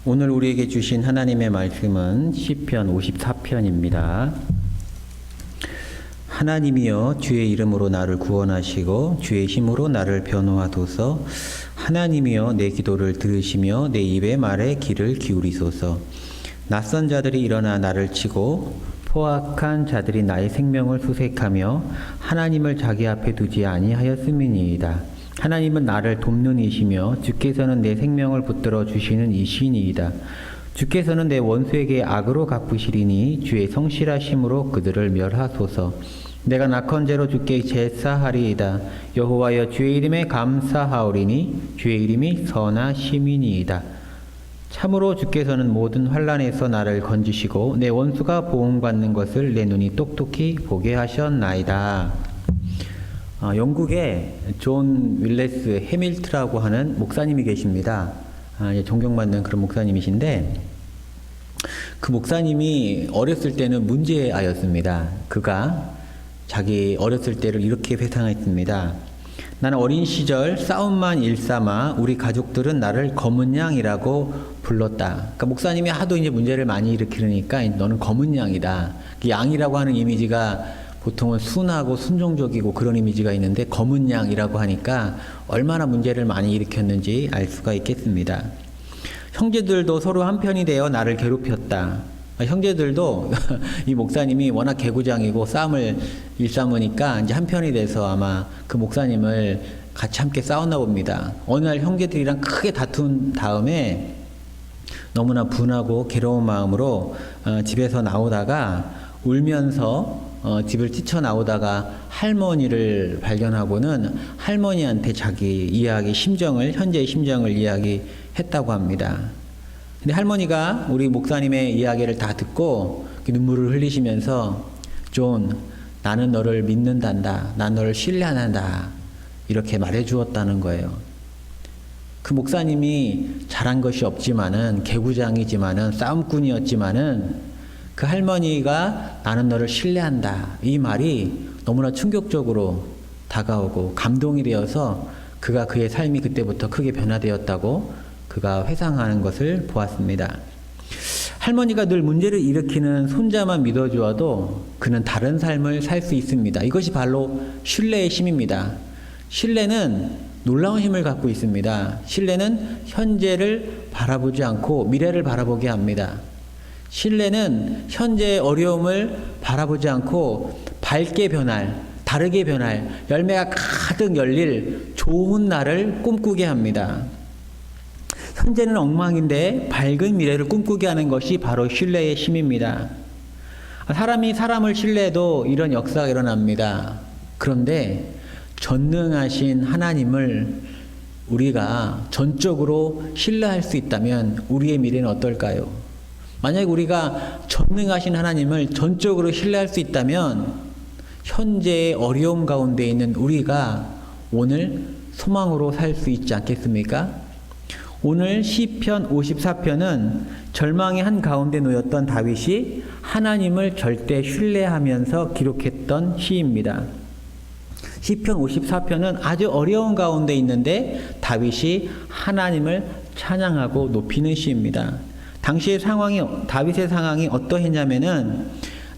오늘 우리에게 주신 하나님의 말씀은 시편 54편입니다. 하나님이여 주의 이름으로 나를 구원하시고 주의 힘으로 나를 변호하소서. 하나님이여 내 기도를 들으시며 내 입의 말에 귀를 기울이소서. 낯선 자들이 일어나 나를 치고 포악한 자들이 나의 생명을 수색하며 하나님을 자기 앞에 두지 아니하였음이니이다. 하나님은 나를 돕는 이시며 주께서는 내 생명을 붙들어 주시는 이시니이다. 주께서는 내 원수에게 악으로 갚으시리니 주의 성실하심으로 그들을 멸하소서. 내가 낙헌제로 주께 제사하리이다. 여호와여 주의 이름에 감사하오리니 주의 이름이 선하심이니이다. 참으로 주께서는 모든 환난에서 나를 건지시고 내 원수가 보응받는 것을 내 눈이 똑똑히 보게 하셨나이다. 영국에 존 윌레스 해밀트라고 하는 목사님이 계십니다. 존경받는 그런 목사님이신데 그 목사님이 어렸을 때는 문제아였습니다. 그가 자기 어렸을 때를 이렇게 회상했습니다. 나는 어린 시절 싸움만 일삼아 우리 가족들은 나를 검은 양이라고 불렀다. 그러니까 목사님이 하도 이제 문제를 많이 일으키니까 너는 검은 양이다. 양이라고 하는 이미지가 보통은 순하고 순종적이고 그런 이미지가 있는데 검은 양이라고 하니까 얼마나 문제를 많이 일으켰는지 알 수가 있겠습니다. 형제들도 서로 한편이 되어 나를 괴롭혔다. 형제들도 이 목사님이 워낙 개구장이고 싸움을 일삼으니까 이제 한편이 돼서 아마 그 목사님을 같이 함께 싸웠나 봅니다. 어느 날 형제들이랑 크게 다툰 다음에 너무나 분하고 괴로운 마음으로 집에서 나오다가 울면서 집을 뛰쳐나오다가 할머니를 발견하고는 할머니한테 자기 이야기, 현재의 심정을 이야기했다고 합니다. 근데 할머니가 우리 목사님의 이야기를 다 듣고 눈물을 흘리시면서 존, 나는 너를 믿는단다. 난 너를 신뢰한다. 이렇게 말해 주었다는 거예요. 그 목사님이 잘한 것이 없지만은 개구장이지만은 싸움꾼이었지만은 그 할머니가 나는 너를 신뢰한다. 이 말이 너무나 충격적으로 다가오고 감동이 되어서 그가 그의 삶이 그때부터 크게 변화되었다고 그가 회상하는 것을 보았습니다. 할머니가 늘 문제를 일으키는 손자만 믿어주어도 그는 다른 삶을 살 수 있습니다. 이것이 바로 신뢰의 힘입니다. 신뢰는 놀라운 힘을 갖고 있습니다. 신뢰는 현재를 바라보지 않고 미래를 바라보게 합니다. 신뢰는 현재의 어려움을 바라보지 않고 밝게 변할, 다르게 변할, 열매가 가득 열릴 좋은 날을 꿈꾸게 합니다. 현재는 엉망인데 밝은 미래를 꿈꾸게 하는 것이 바로 신뢰의 힘입니다. 사람이 사람을 신뢰해도 이런 역사가 일어납니다. 그런데 전능하신 하나님을 우리가 전적으로 신뢰할 수 있다면 우리의 미래는 어떨까요? 만약에 우리가 전능하신 하나님을 전적으로 신뢰할 수 있다면 현재의 어려움 가운데 있는 우리가 오늘 소망으로 살 수 있지 않겠습니까? 오늘 시편 54편은 절망의 한가운데 놓였던 다윗이 하나님을 절대 신뢰하면서 기록했던 시입니다. 시편 54편은 아주 어려운 가운데 있는데 다윗이 하나님을 찬양하고 높이는 시입니다. 당시의 다윗의 상황이 어떠했냐면은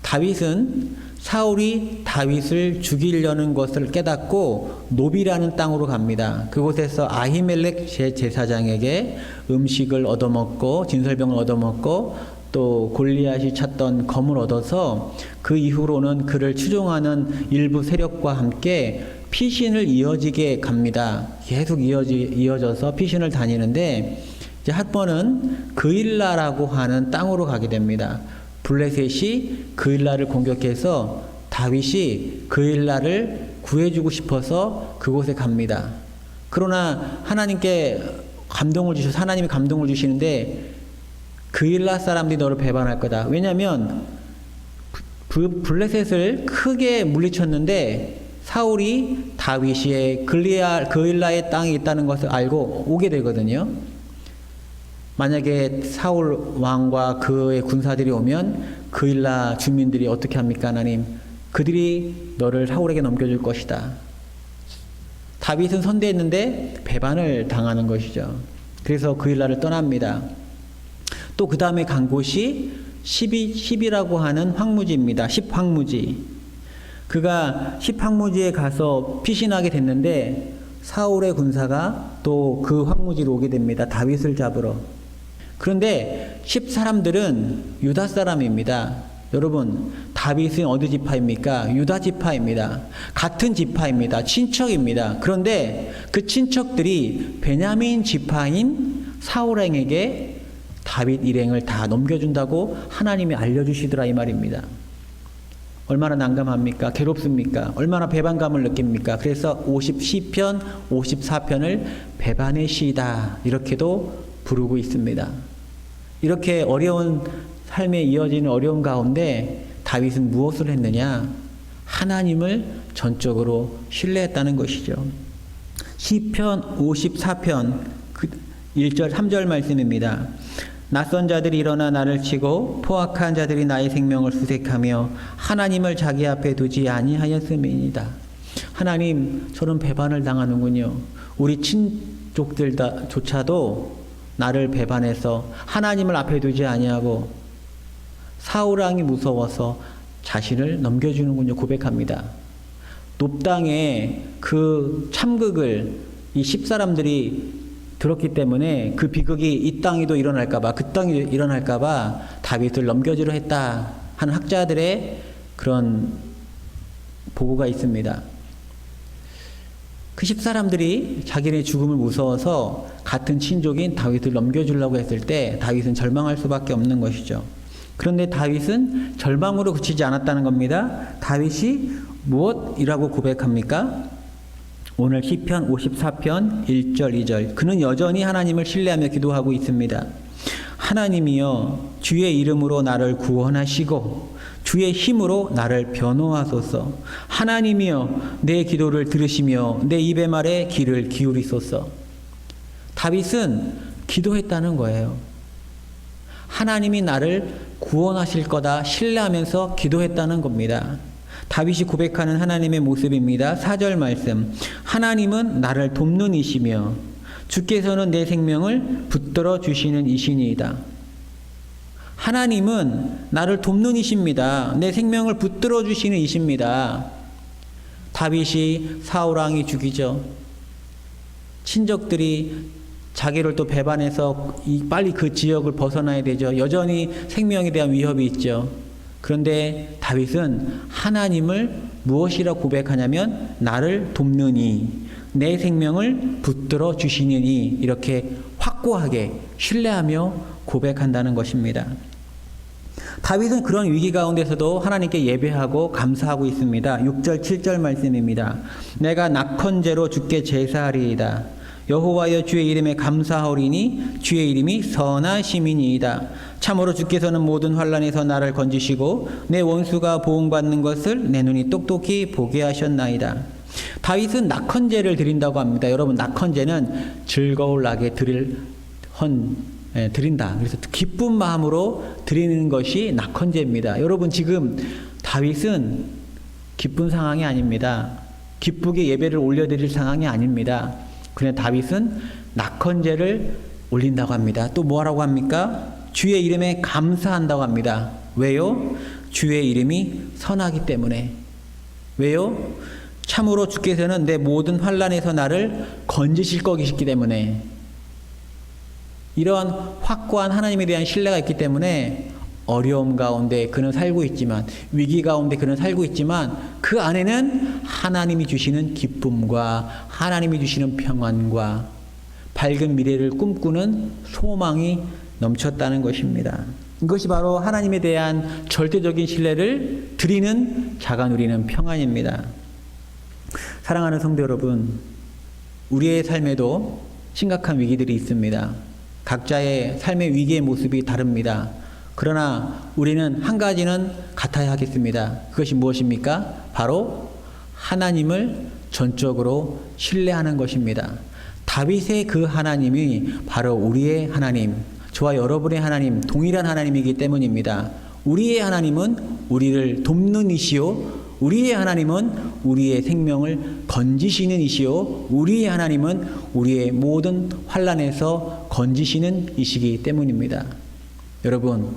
다윗은 사울이 다윗을 죽이려는 것을 깨닫고 노비라는 땅으로 갑니다. 그곳에서 아히멜렉 제사장에게 음식을 얻어먹고 진설병을 얻어먹고 또 골리앗이 찾던 검을 얻어서 그 이후로는 그를 추종하는 일부 세력과 함께 피신을 이어지게 갑니다. 계속 이어져서 피신을 다니는데 이제 한 번은 그일라라고 하는 땅으로 가게 됩니다. 블레셋이 그일라를 공격해서 다윗이 그일라를 구해주고 싶어서 그곳에 갑니다. 그러나 하나님이 감동을 주시는데 그일라 사람들이 너를 배반할 거다. 왜냐하면 블레셋을 크게 물리쳤는데 사울이 다윗이 그일라의 땅에 있다는 것을 알고 오게 되거든요. 만약에 사울 왕과 그의 군사들이 오면 그일라 주민들이 어떻게 합니까? 하나님, 그들이 너를 사울에게 넘겨줄 것이다. 다윗은 선대했는데 배반을 당하는 것이죠. 그래서 그일라를 떠납니다. 또 그 다음에 간 곳이 10이라고 하는 황무지입니다. 10황무지. 그가 10황무지에 가서 피신하게 됐는데 사울의 군사가 또 그 황무지로 오게 됩니다. 다윗을 잡으러. 그런데 10사람들은 유다 사람입니다. 여러분, 다윗은 어디 지파입니까? 유다 지파입니다. 같은 지파입니다. 친척입니다. 그런데 그 친척들이 베냐민 지파인 사울왕에게 다윗 일행을 다 넘겨준다고 하나님이 알려주시더라 이 말입니다. 얼마나 난감합니까? 괴롭습니까? 얼마나 배반감을 느낍니까? 그래서 시편 54편을 배반의 시이다 이렇게도 부르고 있습니다. 이렇게 어려운 삶에 이어지는 어려움 가운데 다윗은 무엇을 했느냐? 하나님을 전적으로 신뢰했다는 것이죠. 시편 54편 1절 3절 말씀입니다. 낯선 자들이 일어나 나를 치고 포악한 자들이 나의 생명을 수색하며 하나님을 자기 앞에 두지 아니하였음이니이다. 하나님, 저는 배반을 당하는군요. 우리 친족들조차도 나를 배반해서 하나님을 앞에 두지 아니하고 사울왕이 무서워서 자신을 넘겨주는군요. 고백합니다. 높당에 그 참극을 이 10사람들이 들었기 때문에 그 비극이 이 땅에도 일어날까봐, 그 땅에 일어날까봐 다윗을 넘겨주려 했다 하는 학자들의 그런 보고가 있습니다. 그 10사람들이 자기네 죽음을 무서워서 같은 친족인 다윗을 넘겨주려고 했을 때 다윗은 절망할 수밖에 없는 것이죠. 그런데 다윗은 절망으로 그치지 않았다는 겁니다. 다윗이 무엇이라고 고백합니까? 오늘 시편 54편 1절 2절 그는 여전히 하나님을 신뢰하며 기도하고 있습니다. 하나님이여, 주의 이름으로 나를 구원하시고 주의 힘으로 나를 변호하소서. 하나님이여, 내 기도를 들으시며 내 입의 말에 귀를 기울이소서. 다윗은 기도했다는 거예요. 하나님이 나를 구원하실 거다 신뢰하면서 기도했다는 겁니다. 다윗이 고백하는 하나님의 모습입니다. 4절 말씀. 하나님은 나를 돕는 이시며 주께서는 내 생명을 붙들어 주시는 이시니이다. 하나님은 나를 돕는 이십니다. 내 생명을 붙들어 주시는 이십니다. 다윗이 사울왕이 죽이죠. 친족들이 자기를 또 배반해서 빨리 그 지역을 벗어나야 되죠. 여전히 생명에 대한 위협이 있죠. 그런데 다윗은 하나님을 무엇이라 고백하냐면 나를 돕느니 내 생명을 붙들어 주시느니 이렇게 확고하게 신뢰하며 고백한다는 것입니다. 다윗은 그런 위기 가운데서도 하나님께 예배하고 감사하고 있습니다. 6절 7절 말씀입니다. 내가 낙헌제로 주께 제사하리이다. 여호와여, 주의 이름에 감사하오리니 주의 이름이 선하심이니이다. 참으로 주께서는 모든 환난에서 나를 건지시고 내 원수가 보응받는 것을 내 눈이 똑똑히 보게 하셨나이다. 다윗은 낙헌제를 드린다고 합니다. 여러분, 낙헌제는 즐거울 나게 드린다. 그래서 기쁜 마음으로 드리는 것이 낙헌제입니다. 여러분, 지금 다윗은 기쁜 상황이 아닙니다. 기쁘게 예배를 올려드릴 상황이 아닙니다. 그런데 다윗은 낙헌제를 올린다고 합니다. 또 뭐라고 합니까? 주의 이름에 감사한다고 합니다. 왜요? 주의 이름이 선하기 때문에. 왜요? 참으로 주께서는 내 모든 환난에서 나를 건지실 것이기 때문에. 이러한 확고한 하나님에 대한 신뢰가 있기 때문에 어려움 가운데 그는 살고 있지만, 위기 가운데 그는 살고 있지만 그 안에는 하나님이 주시는 기쁨과 하나님이 주시는 평안과 밝은 미래를 꿈꾸는 소망이 넘쳤다는 것입니다. 이것이 바로 하나님에 대한 절대적인 신뢰를 드리는 자가 누리는 평안입니다. 사랑하는 성도 여러분, 우리의 삶에도 심각한 위기들이 있습니다. 각자의 삶의 위기의 모습이 다릅니다. 그러나 우리는 한 가지는 같아야 하겠습니다. 그것이 무엇입니까? 바로 하나님을 전적으로 신뢰하는 것입니다. 다윗의 그 하나님이 바로 우리의 하나님, 저와 여러분의 하나님, 동일한 하나님이기 때문입니다. 우리의 하나님은 우리를 돕는 이시요, 우리의 하나님은 우리의 생명을 건지시는 이시요, 우리의 하나님은 우리의 모든 환난에서 건지시는 이시기 때문입니다. 여러분,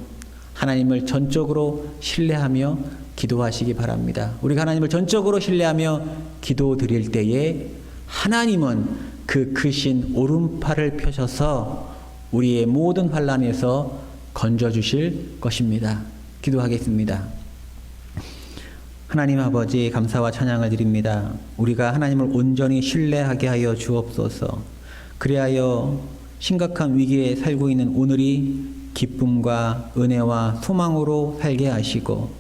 하나님을 전적으로 신뢰하며 기도하시기 바랍니다. 우리가 하나님을 전적으로 신뢰하며 기도 드릴 때에 하나님은 그 크신 오른팔을 펴셔서 우리의 모든 환난에서 건져주실 것입니다. 기도하겠습니다. 하나님 아버지, 감사와 찬양을 드립니다. 우리가 하나님을 온전히 신뢰하게 하여 주옵소서. 그리하여 심각한 위기에 살고 있는 오늘이 기쁨과 은혜와 소망으로 살게 하시고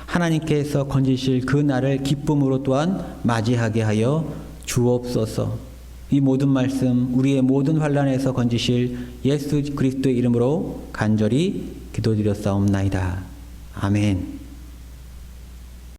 하나님께서 건지실 그 날을 기쁨으로 또한 맞이하게 하여 주옵소서. 이 모든 말씀 우리의 모든 환난에서 건지실 예수 그리스도의 이름으로 간절히 기도드렸사옵나이다. 아멘.